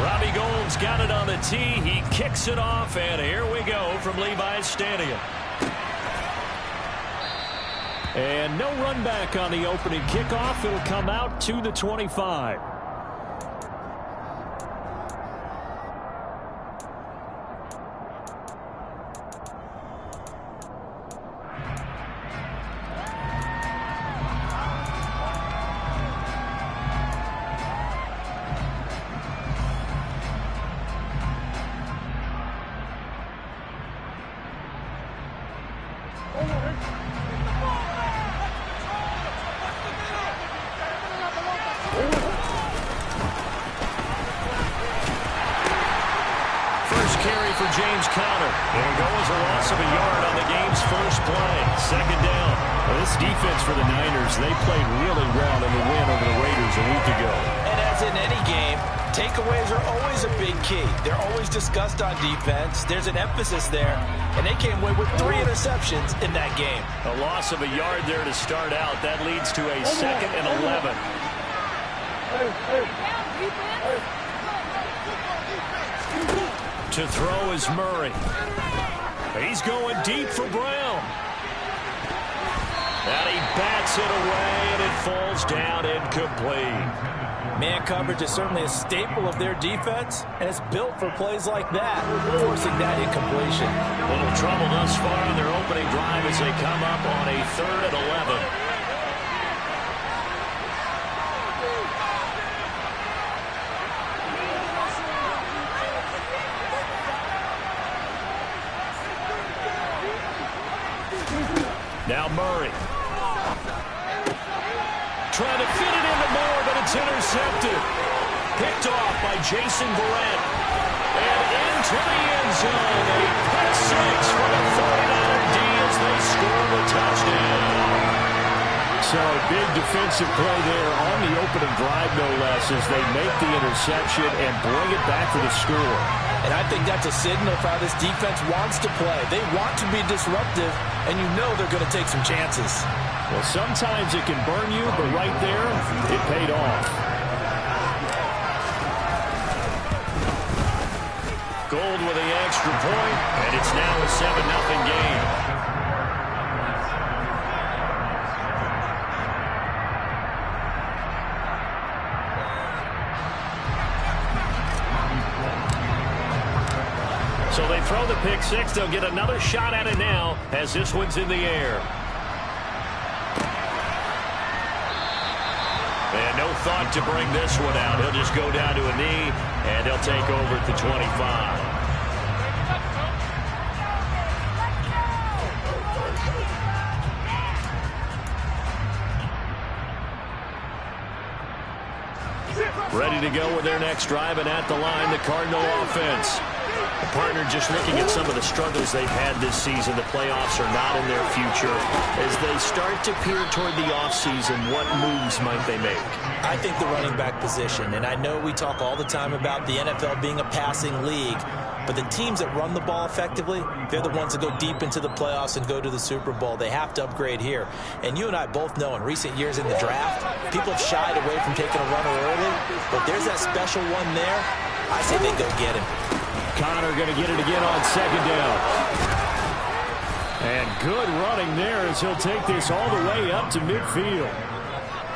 Robbie Gould's got it on the tee. He kicks it off, and here we go from Levi's Stadium. And no run back on the opening kickoff. It'll come out to the 25. Discussed on defense. There's an emphasis there, and they came away with 3 interceptions in that game. A loss of a yard there to start out. That leads to a 2nd and 11. To throw is Murray. He's going deep for Brown. And he bats it away, and it falls down incomplete. Man coverage is certainly a staple of their defense, and it's built for plays like that, forcing that incompletion. A little trouble thus far on their opening drive as they come up on a 3rd and 11. Now Murray. Trying to fit it into Moore, but it's intercepted. Picked off by Jason Barrett. And into the end zone. A pick 6 for the 49er D as they score the touchdown. So a big defensive play there on the opening drive, no less, as they make the interception and bring it back for the score. And I think that's a signal for how this defense wants to play. They want to be disruptive, and you know they're going to take some chances. Well, sometimes it can burn you, but right there, it paid off. Gould with the extra point, and it's now a 7-0 game. So they throw the pick 6. They'll get another shot at it now as this one's in the air. And no thought to bring this one out. He'll just go down to a knee, and they'll take over at the 25. Ready to go with their next drive, and at the line, the Cardinal offense. The partner just looking at some of the struggles they've had this season. The playoffs are not in their future. As they start to peer toward the offseason, what moves might they make? I think the running back position, and I know we talk all the time about the NFL being a passing league, but the teams that run the ball effectively, they're the ones that go deep into the playoffs and go to the Super Bowl. They have to upgrade here. And you and I both know in recent years in the draft, people have shied away from taking a runner early, but there's that special one there. I say they go get him. Connor going to get it again on 2nd down. And good running there as he'll take this all the way up to midfield.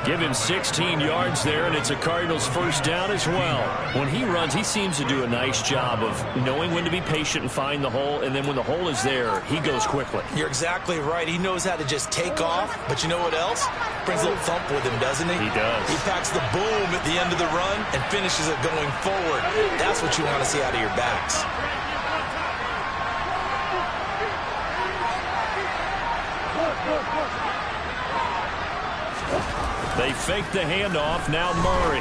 Give him 16 yards there, and it's a Cardinals first down as well. When he runs, he seems to do a nice job of knowing when to be patient and find the hole, and then when the hole is there, he goes quickly. You're exactly right. He knows how to just take off, but you know what else? Brings a little thump with him, doesn't he? He does. He packs the boom at the end of the run and finishes it going forward. That's what you want to see out of your backs. They fake the handoff. Now Murray.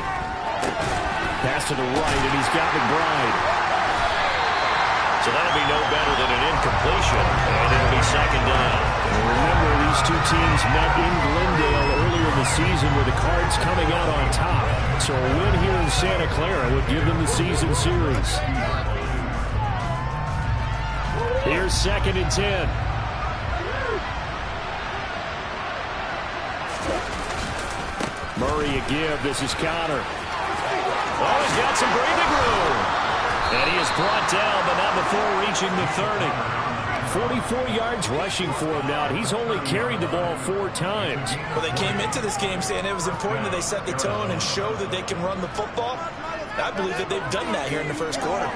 Pass to the right, and he's got McBride. So that'll be no better than an incompletion, and it'll be 2nd down. And remember, these two teams met in Glendale earlier in the season with the Cards coming out on top. So a win here in Santa Clara would give them the season series. Here's 2nd and 10. Murray a give. This is Connor. Oh, he's got some breathing room. And he is brought down, but not before reaching the 30. 44 yards rushing for him now. He's only carried the ball 4 times. Well, they came into this game saying it was important that they set the tone and show that they can run the football. I believe that they've done that here in the first quarter.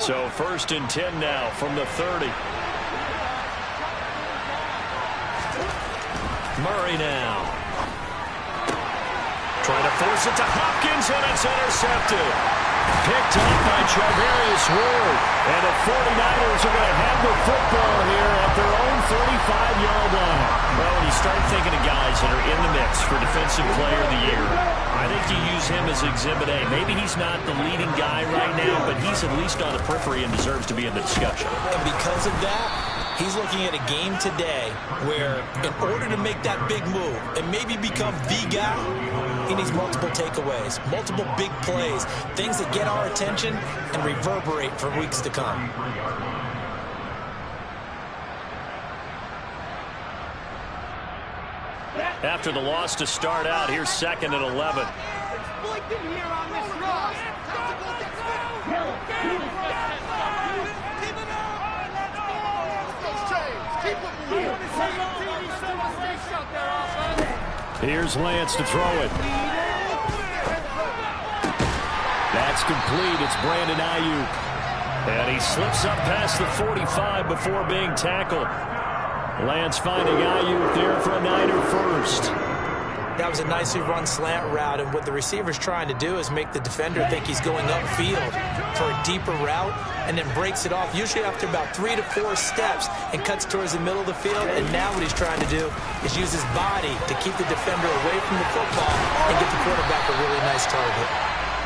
So 1st and 10 now from the 30. Murray now. Trying to force it to Hopkins, and it's intercepted. Picked up by Charvarius Ward. And the 49ers are going to have the football here at their own 35-yard line. Well, when you start thinking of guys that are in the mix for Defensive Player of the Year, I think you use him as Exhibit A. Maybe he's not the leading guy right now, but he's at least on the periphery and deserves to be in the discussion. And because of that, he's looking at a game today where in order to make that big move and maybe become the guy, he needs multiple takeaways, multiple big plays, things that get our attention and reverberate for weeks to come. After the loss to start out, here's 2nd and 11. Here's Lance to throw it. That's complete. It's Brandon Ayuk. And he slips up past the 45 before being tackled. Lance finding Ayuk there for a Niner first. That was a nicely run slant route, and what the receiver's trying to do is make the defender think he's going upfield for a deeper route, and then breaks it off, usually after about 3 to 4 steps, and cuts towards the middle of the field. And now what he's trying to do is use his body to keep the defender away from the football and get the quarterback a really nice target.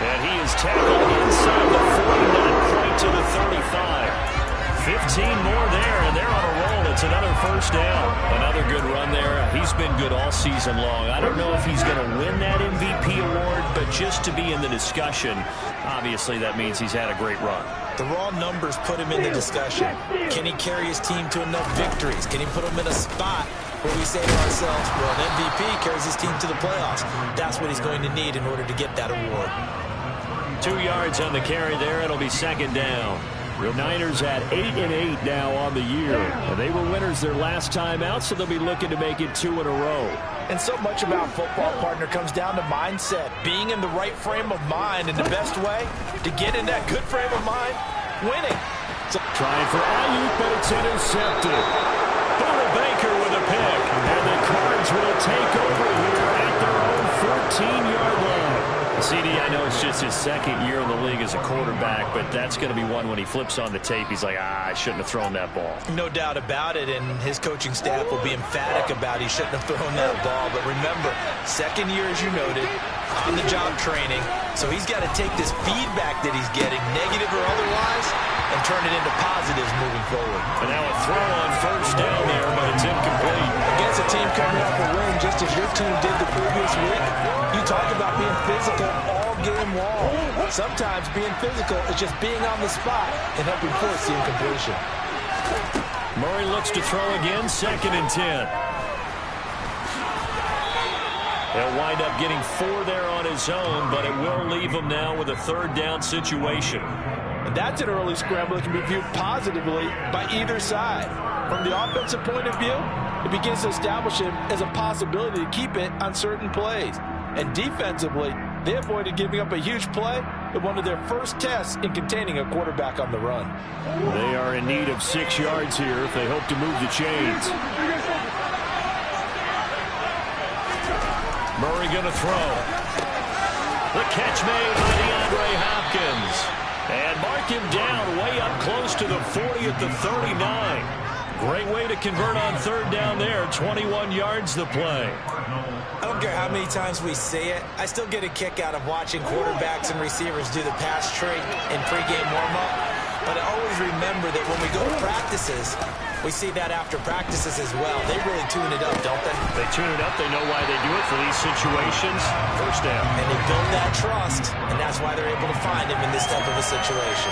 And he is tackled inside the 40, not quite to the 35. 15 more there, and they're on a roll. It's another first down. Another good run there. He's been good all season long. I don't know if he's going to win that MVP award, but just to be in the discussion, obviously that means he's had a great run. The raw numbers put him in the discussion. Can he carry his team to enough victories? Can he put them in a spot where we say to ourselves, well, an MVP carries his team to the playoffs. That's what he's going to need in order to get that award. 2 yards on the carry there. It'll be 2nd down. The Niners at 8-8 now on the year. And they were winners their last time out, so they'll be looking to make it 2 in a row. And so much about football, partner, comes down to mindset. Being in the right frame of mind, and the best way to get in that good frame of mind, winning. Trying for Ayuk, but it's intercepted. Buda Baker with a pick. And the Cards will take over here at their own 14-yard line. CD, I know it's just his 2nd year in the league as a quarterback, but that's going to be one when he flips on the tape, he's like, I shouldn't have thrown that ball. No doubt about it, and his coaching staff will be emphatic about he shouldn't have thrown that ball. But remember, 2nd year, as you noted, on-the-job training, so he's got to take this feedback that he's getting, negative or otherwise, and turn it into positives moving forward. And now a throw on first down there, but it's incomplete. Against a team coming off a win, just as your team did the previous week, you talk about being physical all game long. Sometimes being physical is just being on the spot and helping force the incompletion. Murray looks to throw again, 2nd and 10. He'll wind up getting 4 there on his own, but it will leave him now with a 3rd down situation. And that's an early scramble that can be viewed positively by either side. From the offensive point of view, it begins to establish him as a possibility to keep it on certain plays. And defensively, they avoided giving up a huge play at one of their first tests in containing a quarterback on the run. They are in need of 6 yards here if they hope to move the chains. Murray going to throw. The catch made by DeAndre Hopkins. And mark him down way up close to the 40 at the 39. Great way to convert on 3rd down there. 21 yards the play. I don't care how many times we say it, I still get a kick out of watching quarterbacks and receivers do the pass trait in pregame warm-up. But I always remember that when we go to practices, we see that after practices as well. They really tune it up, don't they? They tune it up. They know why they do it for these situations. First down. And they build that trust, and that's why they're able to find him in this type of a situation.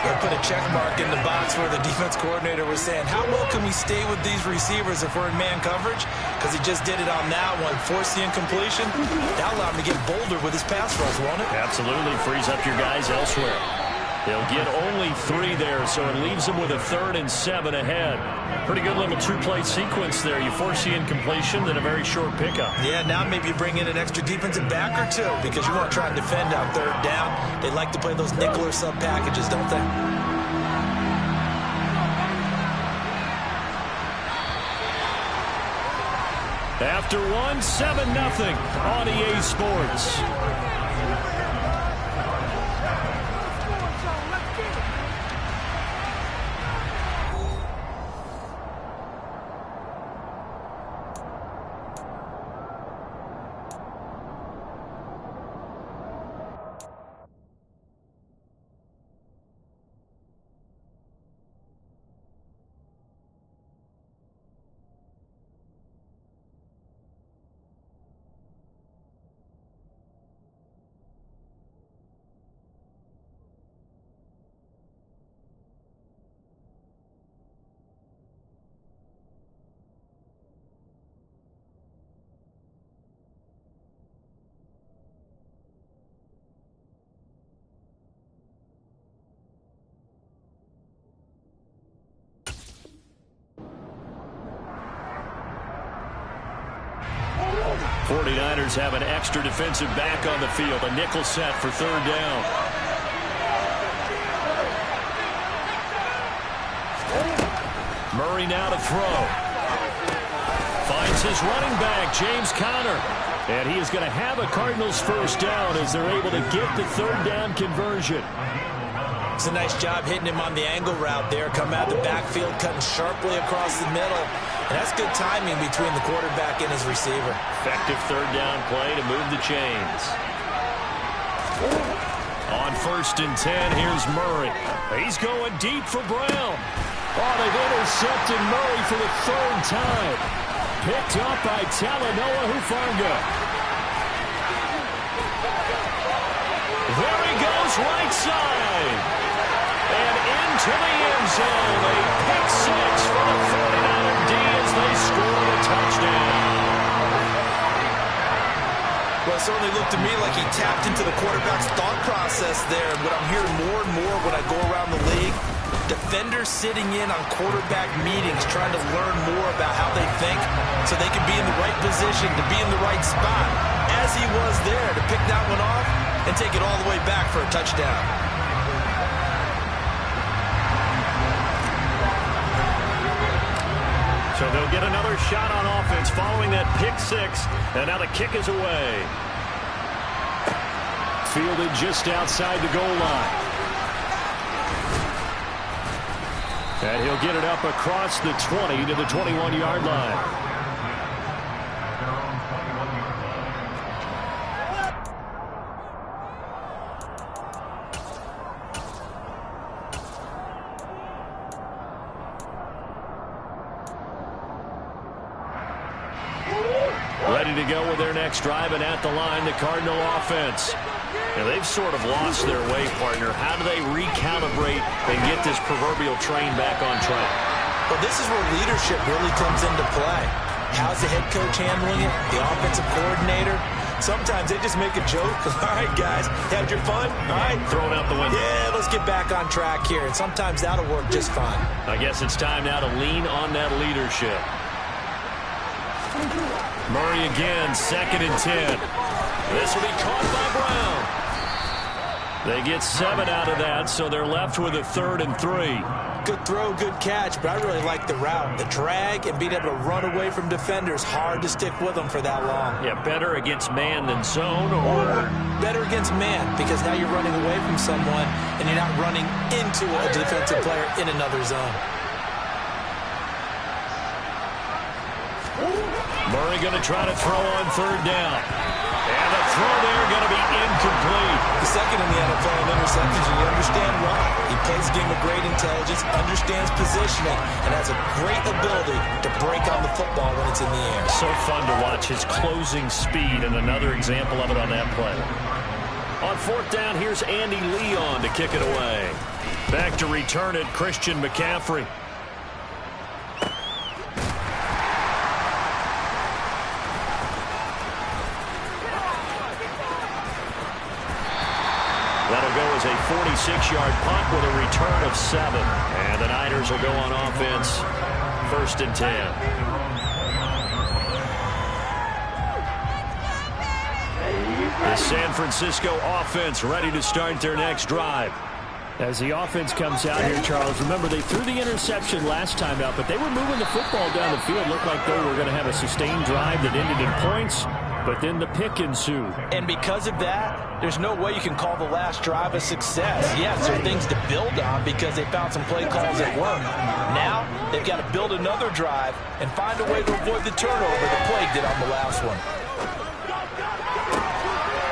They put a check mark in the box where the defense coordinator was saying, how well can we stay with these receivers if we're in man coverage? Because he just did it on that one, forced the incompletion. That allowed him to get bolder with his pass rush, won't it? Absolutely, frees up your guys elsewhere. They'll get only 3 there, so it leaves them with a 3rd and 7 ahead. Pretty good little 2-play sequence there. You force the incompletion, then a very short pickup. Yeah, now maybe you bring in an extra defensive back or 2 because you want to try and defend on 3rd down. They like to play those nickel or sub packages, don't they? After 1, 7-0 on EA Sports. '49ers have an extra defensive back on the field. A nickel set for 3rd down. Murray now to throw. Finds his running back, James Conner. And he is going to have a Cardinals 1st down as they're able to get the 3rd down conversion. It's a nice job hitting him on the angle route there. Come out of the backfield, cutting sharply across the middle. And that's good timing between the quarterback and his receiver. Effective 3rd down play to move the chains. On 1st and 10, here's Murray. He's going deep for Brown. Oh, they've intercepted Murray for the 3rd time. Picked up by Talanoa Hufanga. There he goes, right side. And into the end zone. A pick 6 for the 49er D as they score a touchdown. Well, it certainly looked to me like he tapped into the quarterback's thought process there. And what I'm hearing more and more when I go around the league, defenders sitting in on quarterback meetings trying to learn more about how they think so they can be in the right position to be in the right spot, as he was there to pick that one off and take it all the way back for a touchdown. So they'll get another shot on offense following that pick 6, and now the kick is away. Fielded just outside the goal line. And he'll get it up across the 20 to the 21-yard line. Ready to go with their next drive, and at the line, the Cardinal offense. Now, they've sort of lost their way, partner. How do they recalibrate and get this proverbial train back on track? Well, this is where leadership really comes into play. How's the head coach handling it? The offensive coordinator? Sometimes they just make a joke. All right, guys, had your fun? All right. Throw it out the window. Yeah, let's get back on track here. And sometimes that'll work just fine. I guess it's time now to lean on that leadership. Murray again, 2nd and 10. This will be caught by Brown. They get 7 out of that, so they're left with a 3rd and 3. Good throw, good catch, but I really like the route. The drag and being able to run away from defenders, hard to stick with them for that long. Yeah, better against man than zone, or better against man, because now you're running away from someone and you're not running into a defensive player in another zone. Murray going to try to throw on 3rd down. And the throw there going to be incomplete. The second in the NFL in interceptions, and you understand why. He plays a game of great intelligence, understands positioning, and has a great ability to break on the football when it's in the air. So fun to watch his closing speed, and another example of it on that play. On 4th down, here's Andy Leon to kick it away. Back to return it, Christian McCaffrey. That'll go as a 46-yard punt with a return of 7. And the Niners will go on offense, 1st and 10. The San Francisco offense ready to start their next drive. As the offense comes out here, Charles, remember they threw the interception last time out, but they were moving the football down the field. Looked like they were going to have a sustained drive that ended in points, but then the pick ensued. And because of that, there's no way you can call the last drive a success. Yes, there are things to build on because they found some play calls that work. Now, they've got to build another drive and find a way to avoid the turnover the Plague did on the last one.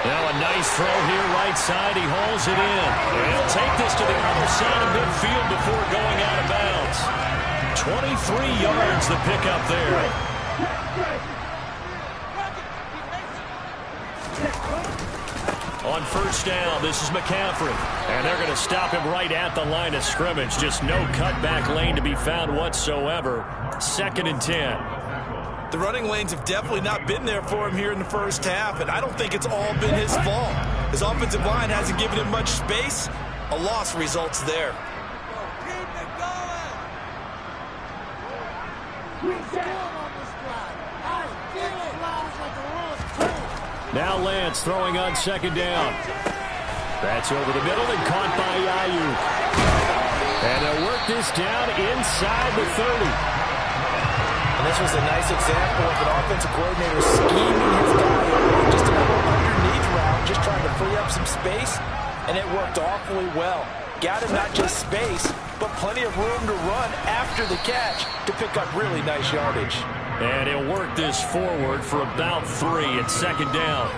Now a nice throw here, right side. He hauls it in. And he'll take this to the other side of midfield before going out of bounds. 23 yards the pickup there. On 1st down, this is McCaffrey. And they're going to stop him right at the line of scrimmage. Just no cutback lane to be found whatsoever. 2nd and 10. The running lanes have definitely not been there for him here in the first half, and I don't think it's all been his fault. His offensive line hasn't given him much space. A loss results there. Now Lance throwing on 2nd down. That's over the middle and caught by Ayuk. And they'll work this down inside the 30. And this was a nice example of an offensive coordinator scheming his guy over just a little underneath route, just trying to free up some space, and it worked awfully well. Got him not just space, but plenty of room to run after the catch to pick up really nice yardage. And he'll work this forward for about 3 at 2nd down.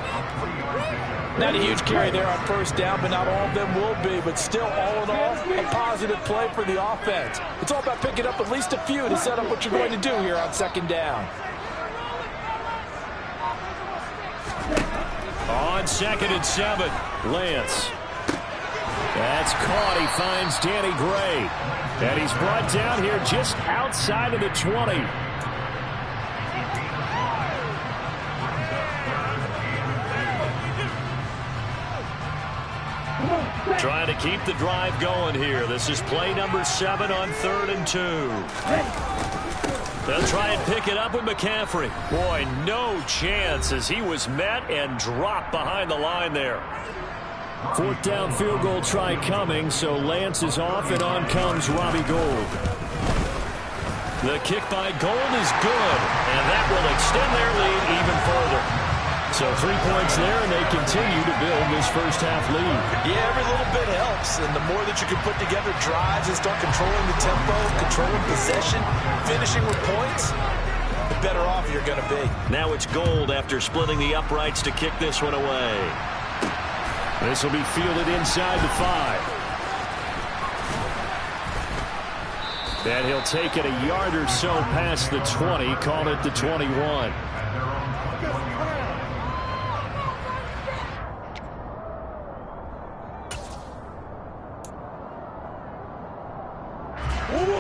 Not a huge carry there on 1st down, but not all of them will be. But still, all in all, a positive play for the offense. It's all about picking up at least a few to set up what you're going to do here on 2nd down. On 2nd and 7, Lance. That's caught. He finds Danny Gray. And he's brought down here just outside of the 20. Trying to keep the drive going here. This is play number 7 on 3rd and 2. They'll try and pick it up with McCaffrey. Boy, no chance as he was met and dropped behind the line there. 4th down field goal try coming, so Lance is off and on comes Robbie Gould. The kick by Gould is good, and that will extend their lead even further. So 3 points there, and they continue to build this first half lead. Yeah, every little bit helps, and the more that you can put together drives and start controlling the tempo, controlling possession, finishing with points, the better off you're going to be. Now it's Gould after splitting the uprights to kick this one away. This will be fielded inside the 5. And he'll take it a yard or so past the 20, call it the 21.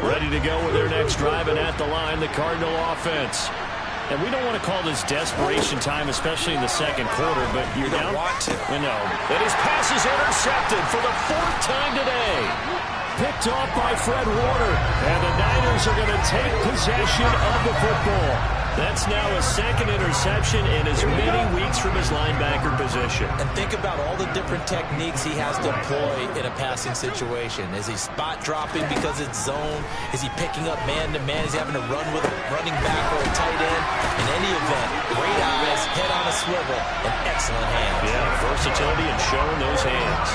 Ready to go with their next drive, and at the line, the Cardinal offense. And we don't want to call this desperation time, especially in the 2nd quarter, but you're down. You don't want to. I know. And his pass is intercepted for the 4th time today. Picked off by Fred Warner. And the Niners are going to take possession of the football. That's now a 2nd interception in as many weeks from his linebacker position. And think about all the different techniques he has to employ in a passing situation. Is he spot dropping because it's zone? Is he picking up man-to-man? Is he having to run with a running back or a tight end? In any event, great eyes, head on a swivel, and excellent hands. Yeah, versatility and showing those hands.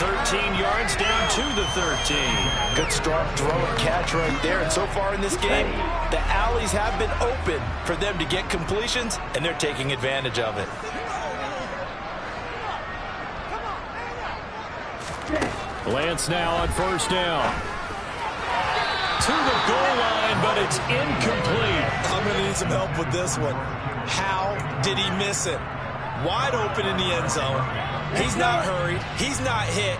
13 yards down to the 13. Good strong throw and catch right there. And so far in this game, the alleys have been open for them to get completions, and they're taking advantage of it. Lance now on 1st down. To the goal line, but it's incomplete. I'm going to need some help with this one. How did he miss it? Wide open in the end zone. He's not hurried. He's not hit.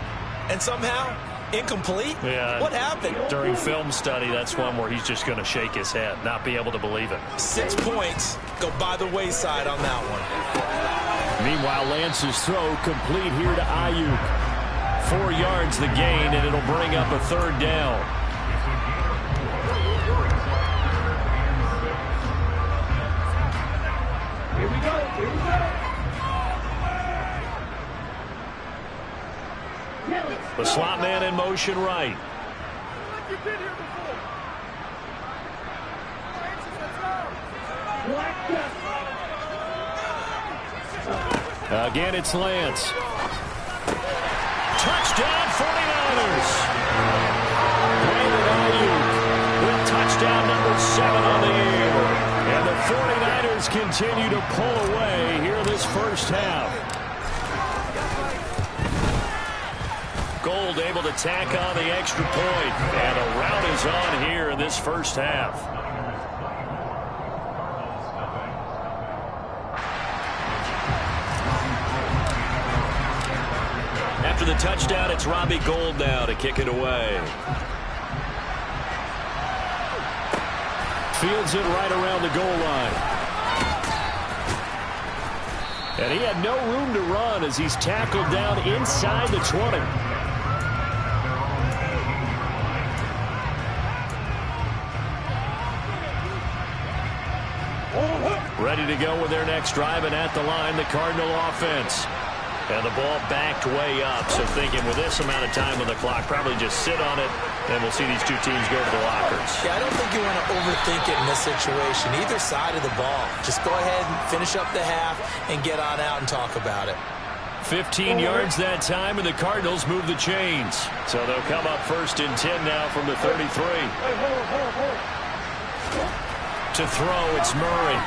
And somehow, Incomplete? Yeah. What happened? During film study, that's one where he's just going to shake his head, not be able to believe it. 6 points go by the wayside on that one. Meanwhile, Lance's throw complete here to Ayuk. 4 yards the gain, and it'll bring up a 3rd down. Here we go. Here we go. The slot man in motion right. Again, it's Lance. Touchdown, 49ers. Brandon Ayuk with touchdown number 7 on the year. And the 49ers continue to pull away here this first half. Gold able to tack on the extra point. And a rout is on here in this first half. After the touchdown, it's Robbie Gould now to kick it away. Fields it right around the goal line. And he had no room to run as he's tackled down inside the 20. Ready to go with their next drive, and at the line, the Cardinal offense. And the ball backed way up, so thinking with this amount of time on the clock, probably just sit on it, and we'll see these two teams go to the lockers. Yeah, I don't think you want to overthink it in this situation. Either side of the ball. Just go ahead and finish up the half and get on out and talk about it. 15 yards that time, and the Cardinals move the chains. So they'll come up 1st and 10 now from the 33. To throw, it's Murray.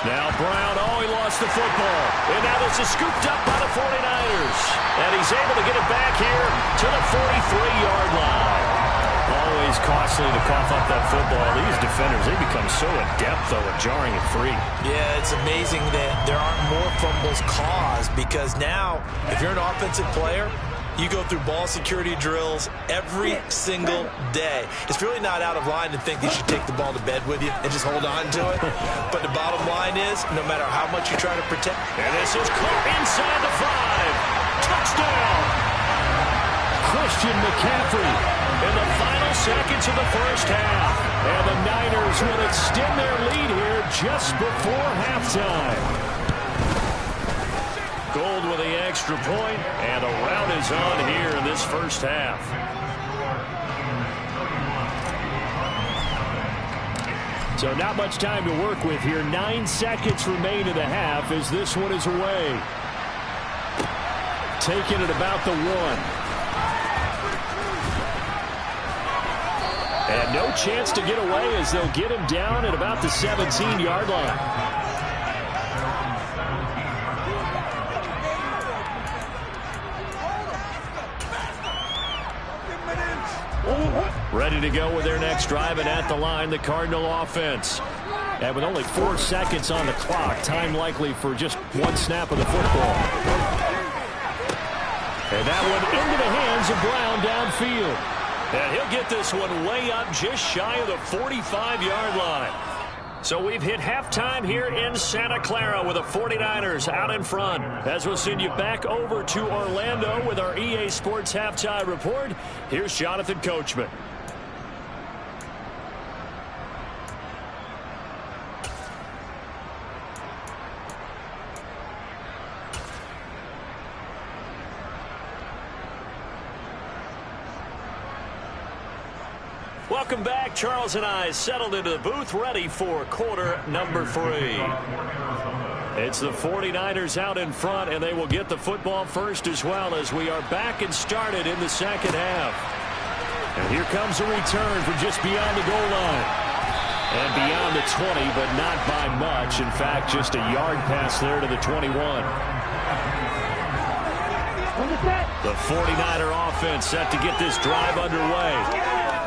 Now Brown, he lost the football. And now this is scooped up by the 49ers. And he's able to get it back here to the 43-yard line. Always costly to cough up that football. These defenders, they become so adept, though, at jarring it free. Yeah, it's amazing that there aren't more fumbles caused, because now, if you're an offensive player, you go through ball security drills every single day. It's really not out of line to think you should take the ball to bed with you and just hold on to it. But the bottom line is, no matter how much you try to protect. And this is caught inside the 5. Touchdown! Christian McCaffrey In the final seconds of the first half. And the Niners will extend their lead here just before halftime. Gold with the extra point, and a rout is on here in this first half. So not much time to work with here. 9 seconds remain in the half as this one is away. Taking it about the 1. And no chance to get away as they'll get him down at about the 17-yard line. Ready to go with their next drive, and at the line, the Cardinal offense. And with only 4 seconds on the clock, time likely for just 1 snap of the football. And that one into the hands of Brown downfield. And he'll get this one way up just shy of the 45-yard line. So we've hit halftime here in Santa Clara with the 49ers out in front. As we'll send you back over to Orlando with our EA Sports Halftime Report, here's Jonathan Coachman. Welcome back. Charles and I settled into the booth, ready for quarter number 3. It's the 49ers out in front, and they will get the football first as well as we are back and started in the second half. And here comes a return from just beyond the goal line. And beyond the 20, but not by much. In fact, just a yard pass there to the 21. The 49er offense set to get this drive underway.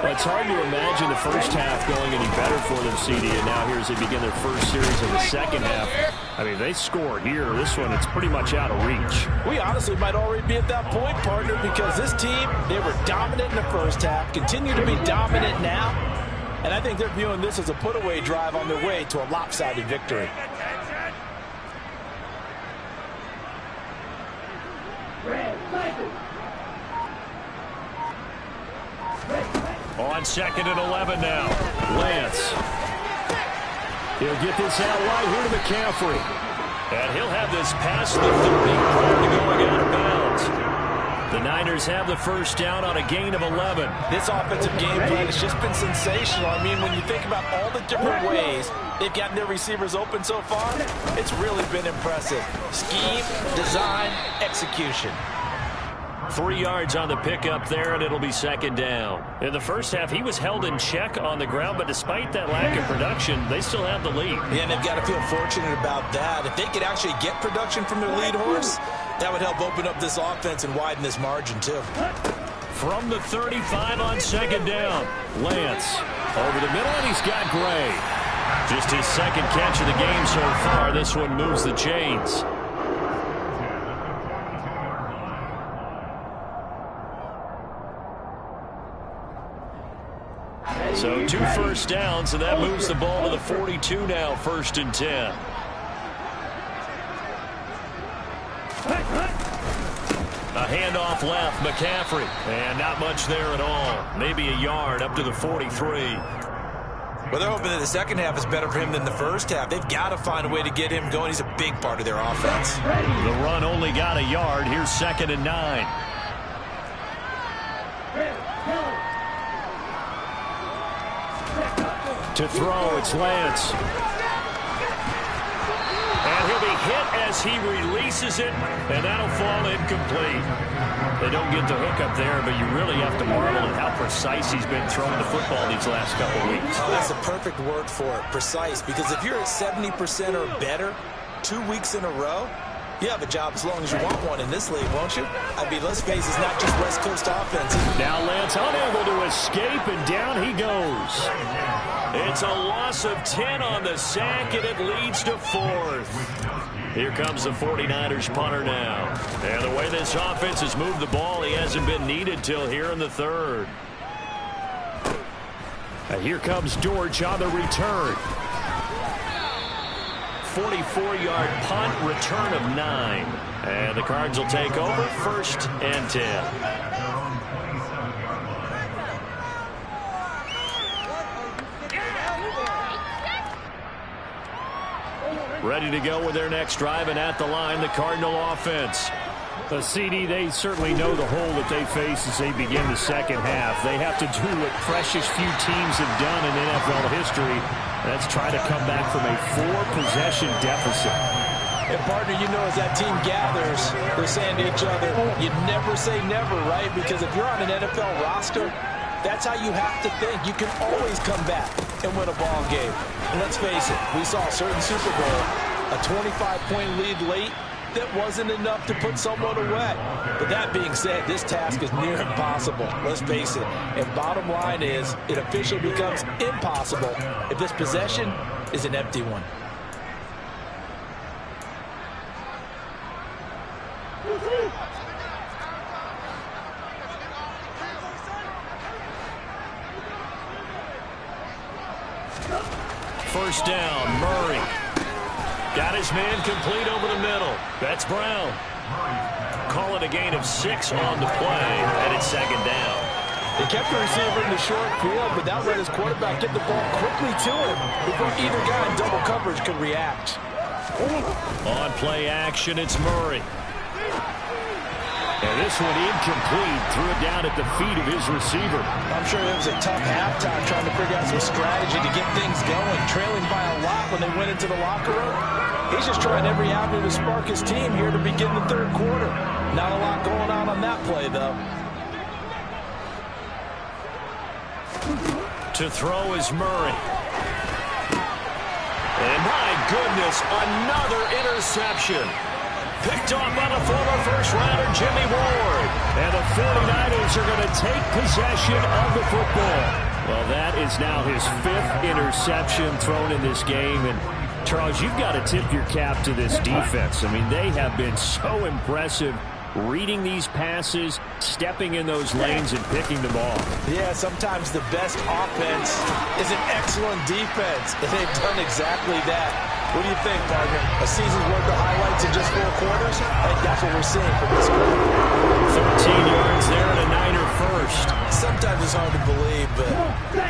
Well, it's hard to imagine the first half going any better for them, CD, and now here as they begin their first series of the second half. I mean, they score here. This one, it's pretty much out of reach. We honestly might already be at that point, partner, because this team, they were dominant in the first half, continue to be dominant now, and I think they're viewing this as a put-away drive on their way to a lopsided victory. On 2nd and 11 now. Lance. He'll get this out wide here to McCaffrey. And he'll have this past the 30 prior to going out of bounds. The Niners have the first down on a gain of 11. This offensive game plan has just been sensational. I mean, when you think about all the different ways they've gotten their receivers open so far, it's really been impressive. Scheme, design, execution. 3 yards on the pickup there, and it'll be 2nd down. In the first half, he was held in check on the ground, but despite that lack of production, they still have the lead. Yeah, and they've got to feel fortunate about that. If they could actually get production from their lead horse, that would help open up this offense and widen this margin, too. From the 35 on 2nd down, Lance over the middle, and he's got Gray. Just his 2nd catch of the game so far. This one moves the chains. So 2 first downs, and that moves the ball to the 42 now, 1st and 10. A handoff left, McCaffrey. And not much there at all. Maybe a yard up to the 43. Well, they're hoping that the second half is better for him than the first half. They've got to find a way to get him going. He's a big part of their offense. The run only got a yard. Here's 2nd and 9. To throw, it's Lance. And he'll be hit as he releases it, and that'll fall incomplete. They don't get the hook up there, but you really have to marvel at how precise he's been throwing the football these last couple of weeks. Oh, that's the perfect word for it, precise, because if you're at 70% or better 2 weeks in a row, you have a job as long as you want one in this league, won't you? I mean, let's face it, it's not just West Coast offense. Now Lance unable to escape, and down he goes. It's a loss of 10 on the sack, and it leads to 4th. Here comes the 49ers punter now. And the way this offense has moved the ball, he hasn't been needed till here in the 3rd. And here comes George on the return. 44-yard punt, return of 9. And the Cards will take over, 1st and 10. Ready to go with their next drive, and at the line, the Cardinal offense. The CD, they certainly know the hole that they face as they begin the second half. They have to do what precious few teams have done in NFL history. That's try to come back from a 4-possession deficit. And, partner, you know as that team gathers, they're saying to each other, you never say never, right? Because if you're on an NFL roster, that's how you have to think. You can always come back and win a ball game. And let's face it, we saw a certain Super Bowl, a 25-point lead late, that wasn't enough to put someone away. But that being said, this task is near impossible. Let's face it. And bottom line is, it officially becomes impossible if this possession is an empty one. First down, Murray. Got his man complete over the middle. That's Brown. Call it a gain of 6 on the play, and it's 2nd down. They kept the receiver in the short field, but that let his quarterback get the ball quickly to him before either guy in double coverage could react. On play action, it's Murray. And this one incomplete. Threw it down at the feet of his receiver. I'm sure it was a tough halftime trying to figure out some strategy to get things going. Trailing by a lot when they went into the locker room. He's just trying every avenue to spark his team here to begin the 3rd quarter. Not a lot going on that play, though. To throw is Murray. And my goodness, another interception. Picked off by the former first-rounder Jimmy Ward. And the 49ers are going to take possession of the football. Well, that is now his 5th interception thrown in this game. And, Charles, you've got to tip your cap to this defense. I mean, they have been so impressive reading these passes, stepping in those lanes, and picking them off. Yeah, sometimes the best offense is an excellent defense, and they've done exactly that. What do you think, partner? A season's worth of highlights in just 4 quarters? I think that's what we're seeing from this group. 13 yards there and a Niner first. Sometimes it's hard to believe, but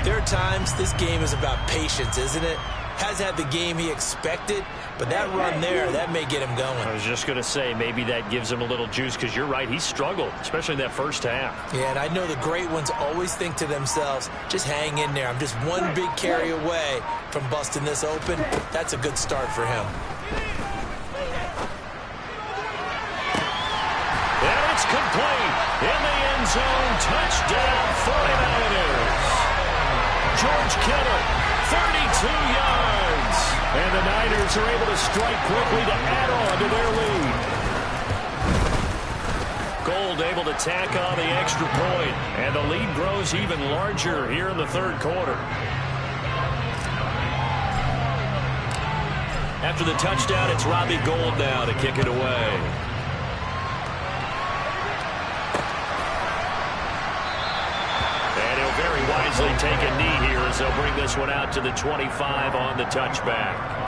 there are times this game is about patience, isn't it? Hasn't had the game he expected, but that run there, that may get him going. I was just going to say, maybe that gives him a little juice, because you're right, he struggled, especially in that first half. Yeah, and I know the great ones always think to themselves, just hang in there. I'm just one big carry away from busting this open. That's a good start for him. And it's complete. In the end zone, touchdown 49ers. George Kittle, 32 yards. And the Niners are able to strike quickly to add on to their lead. Gold able to tack on the extra point, and the lead grows even larger here in the third quarter. After the touchdown, it's Robbie Gould now to kick it away. And he'll very wisely take a knee here as they'll bring this one out to the 25 on the touchback.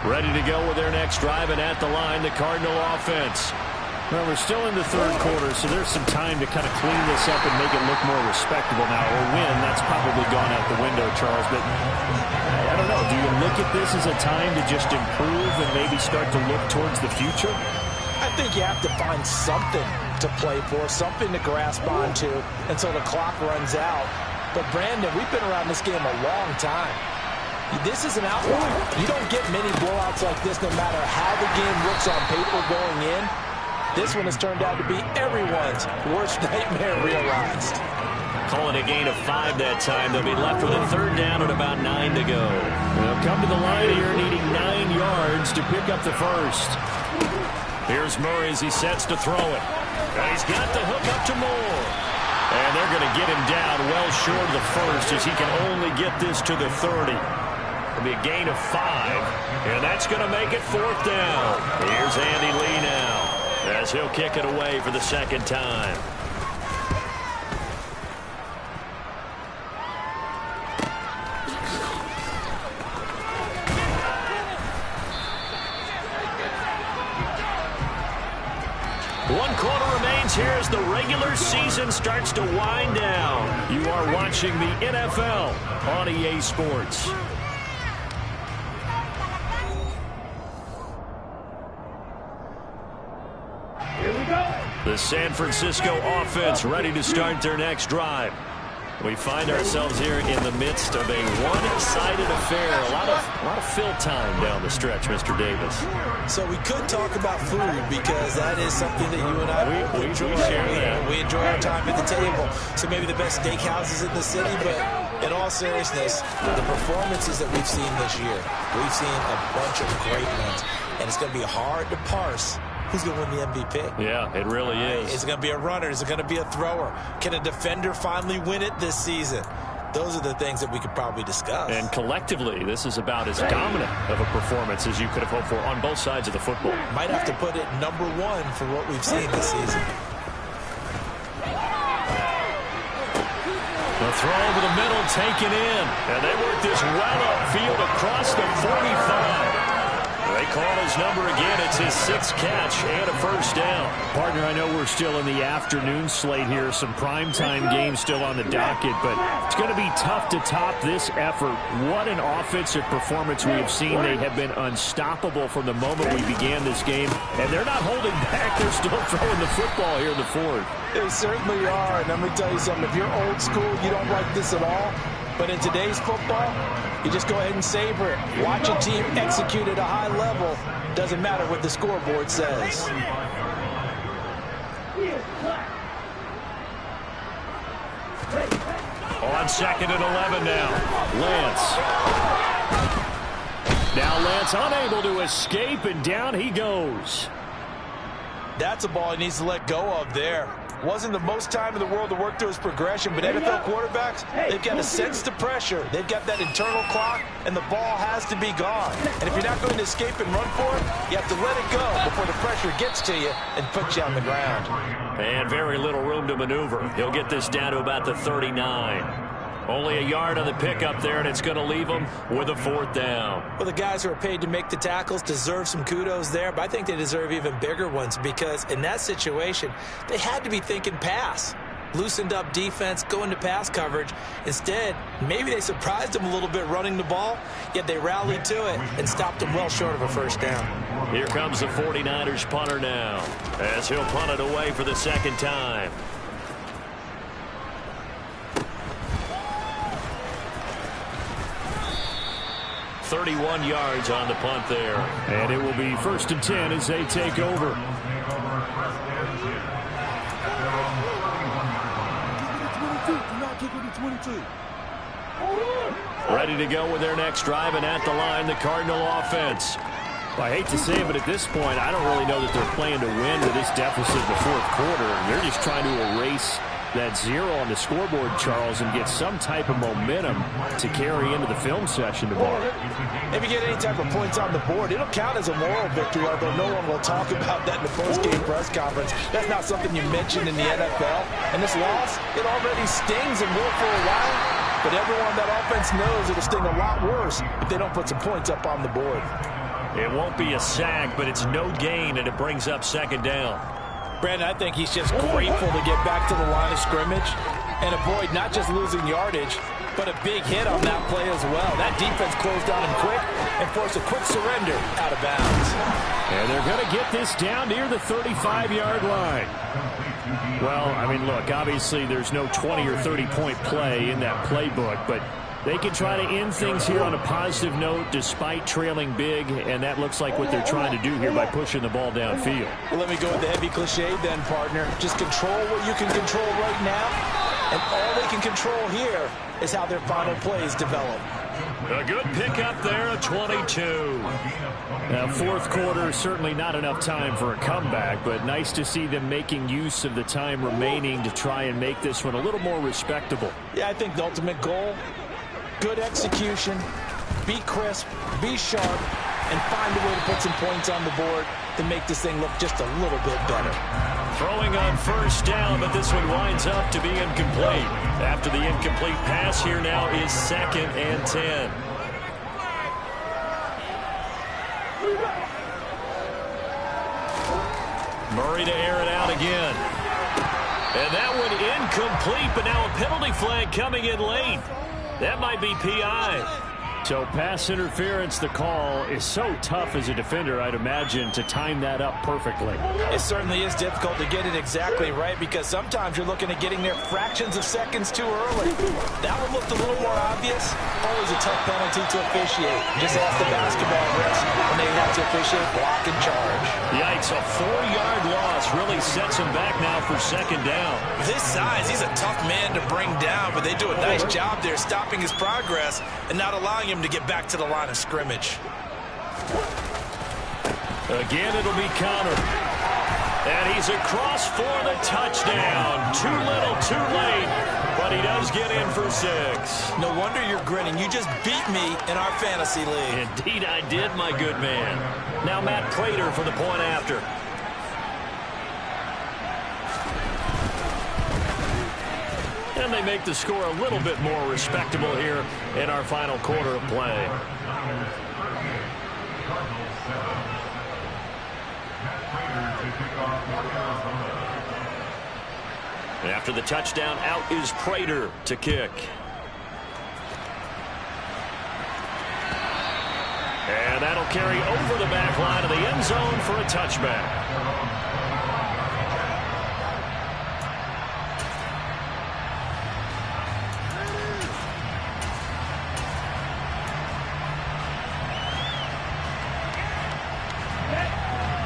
Ready to go with their next drive, and at the line, the Cardinal offense. Well, we're still in the third quarter, so there's some time to kind of clean this up and make it look more respectable now. Or win, that's probably gone out the window, Charles. But I don't know. Do you look at this as a time to just improve and maybe start to look towards the future? I think you have to find something to play for, something to grasp onto until the clock runs out. But, Brandon, we've been around this game a long time. This is an outlier. You don't get many blowouts like this no matter how the game looks on paper going in. This one has turned out to be everyone's worst nightmare realized. Calling a gain of 5 that time. They'll be left with a third down and about 9 to go. They'll come to the line here needing 9 yards to pick up the first. Here's Murray as he sets to throw it. And he's got the hook up to Moore. And they're going to get him down well short of the first as he can only get this to the 30. It'll be a gain of 5. And that's going to make it 4th down. Here's Andy Lee now, as he'll kick it away for the second time. One quarter remains here as the regular season starts to wind down. You are watching the NFL on EA Sports. The San Francisco offense ready to start their next drive. We find ourselves here in the midst of a one-sided affair. A lot of fill time down the stretch, Mr. Davis. So we could talk about food because that is something that you and I we enjoy. share that. We enjoy our time at the table. So maybe the best steakhouses in the city, but in all seriousness, the performances that we've seen this year, we've seen a bunch of great ones, and it's going to be hard to parse who's going to win the MVP. Yeah, it really is. Is it going to be a runner? Is it going to be a thrower? Can a defender finally win it this season? Those are the things that we could probably discuss. And collectively, this is about as dominant of a performance as you could have hoped for on both sides of the football. Might have to put it number 1 for what we've seen this season. The throw over the middle taken in. And they work this well upfield across the 45. They call his number again. It's his 6th catch and a first down. Partner, I know we're still in the afternoon slate here. Some primetime games still on the docket, but it's going to be tough to top this effort. What an offensive performance we have seen. They have been unstoppable from the moment we began this game, and they're not holding back. They're still throwing the football here in the fourth. They certainly are, and let me tell you something. If you're old school, you don't like this at all, But in today's football, you just go ahead and savor it. Watch a team execute at a high level. Doesn't matter what the scoreboard says. On 2nd and 11 now. Lance. Now Lance unable to escape, and down he goes. That's a ball he needs to let go of there. Wasn't the most time in the world to work through his progression, but NFL quarterbacks, they've got to sense the pressure. They've got that internal clock, and the ball has to be gone. And if you're not going to escape and run for it, you have to let it go before the pressure gets to you and puts you on the ground. And very little room to maneuver. He'll get this down to about the 39. Only a yard on the pickup there, and it's going to leave him with a 4th down. Well, the guys who are paid to make the tackles deserve some kudos there, but I think they deserve even bigger ones because in that situation, they had to be thinking pass. Loosened up defense, going to pass coverage. Instead, maybe they surprised him a little bit running the ball, yet they rallied to it and stopped him well short of a 1st down. Here comes the 49ers punter now as he'll punt it away for the 2nd time. 31 yards on the punt there. And it will be 1st and 10 as they take over. Ready to go with their next drive, and at the line, the Cardinal offense. Well, I hate to say it, but at this point, I don't really know that they're playing to win with this deficit in the 4th quarter. They're just trying to erase that 0 on the scoreboard, Charles, and get some type of momentum to carry into the film session tomorrow. If you get any type of points on the board, it'll count as a moral victory, although no one will talk about that in the post-game press conference. That's not something you mentioned in the NFL. And this loss, it already stings and will for a while. But everyone on that offense knows it'll sting a lot worse if they don't put some points up on the board. It won't be a sack, but it's no gain, and it brings up 2nd down. Brandon, I think he's just grateful to get back to the line of scrimmage and avoid not just losing yardage, but a big hit on that play as well. That defense closed down him quick and forced a quick surrender out of bounds. And they're going to get this down near the 35-yard line. Well, I mean, look, obviously there's no 20 or 30-point play in that playbook, but they can try to end things here on a positive note despite trailing big, and that looks like what they're trying to do here by pushing the ball downfield. Well, let me go with the heavy cliche then, partner. Just control what you can control right now, and all they can control here is how their final plays develop. A good pickup there, a 22. Now, 4th quarter, certainly not enough time for a comeback, but nice to see them making use of the time remaining to try and make this one a little more respectable. Yeah, I think the ultimate goal, good execution, be crisp, be sharp, and find a way to put some points on the board to make this thing look just a little bit better. Throwing on 1st down, but this one winds up to be incomplete. After the incomplete pass, here now is 2nd and 10. Murray to air it out again. And that one incomplete, but now a penalty flag coming in late. That might be PI. So pass interference, the call is so tough as a defender, I'd imagine, to time that up perfectly. It certainly is difficult to get it exactly right because sometimes you're looking at getting there fractions of seconds too early. That one looked a little more obvious. Always a tough penalty to officiate. Just ask the basketball refs when they have to officiate block and charge. Yikes, a 4-yard loss really sets him back now for 2nd down. With his size, he's a tough man to bring down, but they do a nice job there stopping his progress and not allowing him to get back to the line of scrimmage. Again, it'll be countered. And he's across for the touchdown. Too little, too late, but he does get in for 6. No wonder you're grinning. You just beat me in our fantasy league. Indeed I did, my good man. Now Matt Prater for the point after. And they make the score a little bit more respectable here in our final quarter of play. After the touchdown, out is Prater to kick. And that'll carry over the back line of the end zone for a touchback.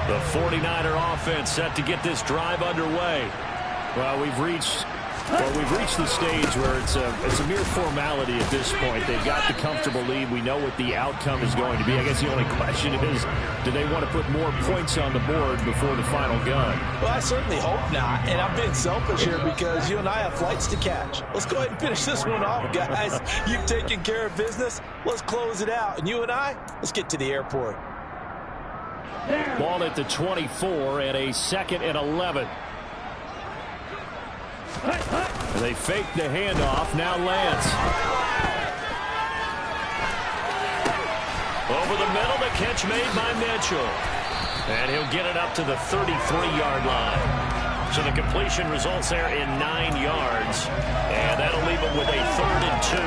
The 49er offense set to get this drive underway. Well, we've reached the stage where it's a mere formality at this point. They've got the comfortable lead. We know what the outcome is going to be. I guess the only question is, do they want to put more points on the board before the final gun? Well, I certainly hope not. And I'm being selfish here because you and I have flights to catch. Let's go ahead and finish this one off, guys. You've taken care of business. Let's close it out. And you and I, let's get to the airport. Ball at the 24 and a 2nd and 11. And they fake the handoff. Now Lance. Over the middle, the catch made by Mitchell. And he'll get it up to the 33-yard line. So the completion results there in 9 yards. And that'll leave him with a 3rd and 2.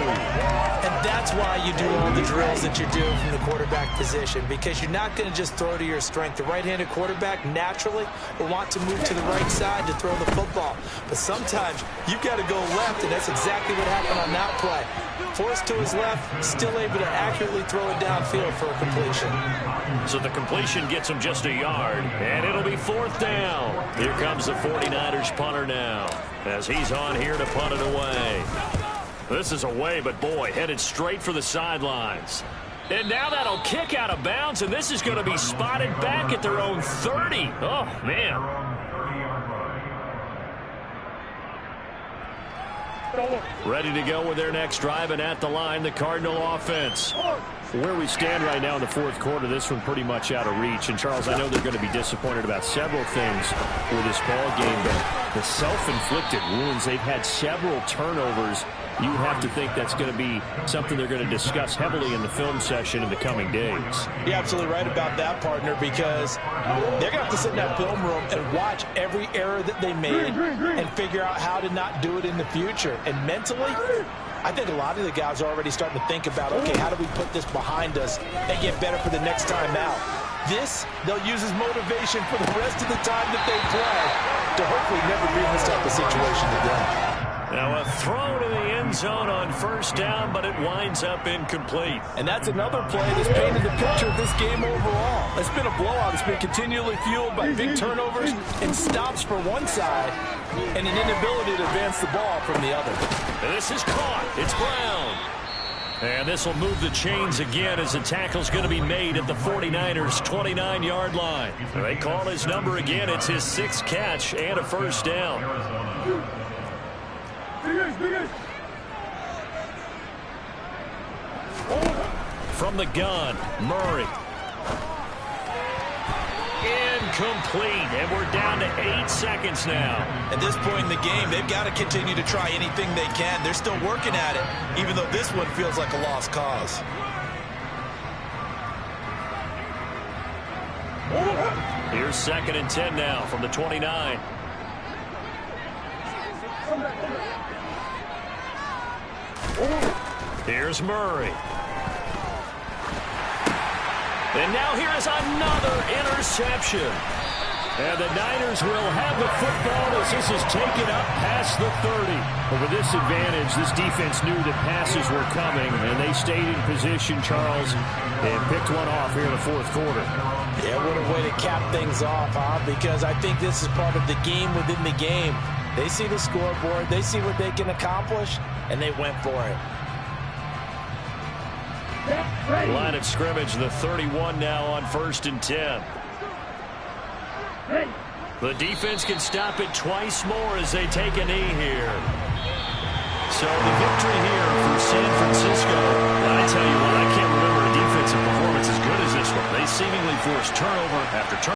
And that's why you do all the drills that you're doing from the quarterback position, because you're not going to just throw to your strength. The right-handed quarterback naturally will want to move to the right side to throw the football. But sometimes you've got to go left, and that's exactly what happened on that play. Forced to his left, still able to accurately throw it downfield for a completion. So the completion gets him just a yard, and it'll be 4th down. Here comes the 49ers punter now, as he's on here to punt it away. This is away, but boy, headed straight for the sidelines. And now that'll kick out of bounds, and this is going to be spotted back at their own 30. Oh, man. Ready to go with their next drive, and at the line, the Cardinal offense. Where we stand right now in the 4th quarter, this one pretty much out of reach. And, Charles, I know they're going to be disappointed about several things with this ball game, but the self-inflicted wounds, they've had several turnovers. You would have to think that's going to be something they're going to discuss heavily in the film session in the coming days. You're absolutely right about that, partner, because they're going to have to sit in that film room and watch every error that they made and figure out how to not do it in the future. And mentally, I think a lot of the guys are already starting to think about, okay, how do we put this behind us and get better for the next time out? This, they'll use as motivation for the rest of the time that they play to hopefully never be in this type of situation again. Now a throw to the end zone on 1st down, but it winds up incomplete. And that's another play that's painted the picture of this game overall. It's been a blowout. It's been continually fueled by big turnovers and stops for one side and an inability to advance the ball from the other. And this is caught. It's Brown. And this will move the chains again as the tackle's going to be made at the 49ers' 29-yard line. They call his number again. It's his 6th catch and a 1st down. From the gun, Murray. Incomplete, and we're down to 8 seconds now. At this point in the game, they've got to continue to try anything they can. They're still working at it, even though this one feels like a lost cause. Here's 2nd and 10 now from the 29. Here's Murray. And now here is another interception. And the Niners will have the football as this is taken up past the 30. But with this advantage, this defense knew that passes were coming, and they stayed in position, Charles, and picked one off here in the 4th quarter. Yeah, what a way to cap things off, huh? Because I think this is part of the game within the game. They see the scoreboard, they see what they can accomplish, and they went for it. Line of scrimmage, the 31 now on 1st and 10. The defense can stop it twice more as they take a knee here. So the victory here for San Francisco. I tell you what, I can't remember a defensive performance as good as this one. They seemingly forced turnover after turnover.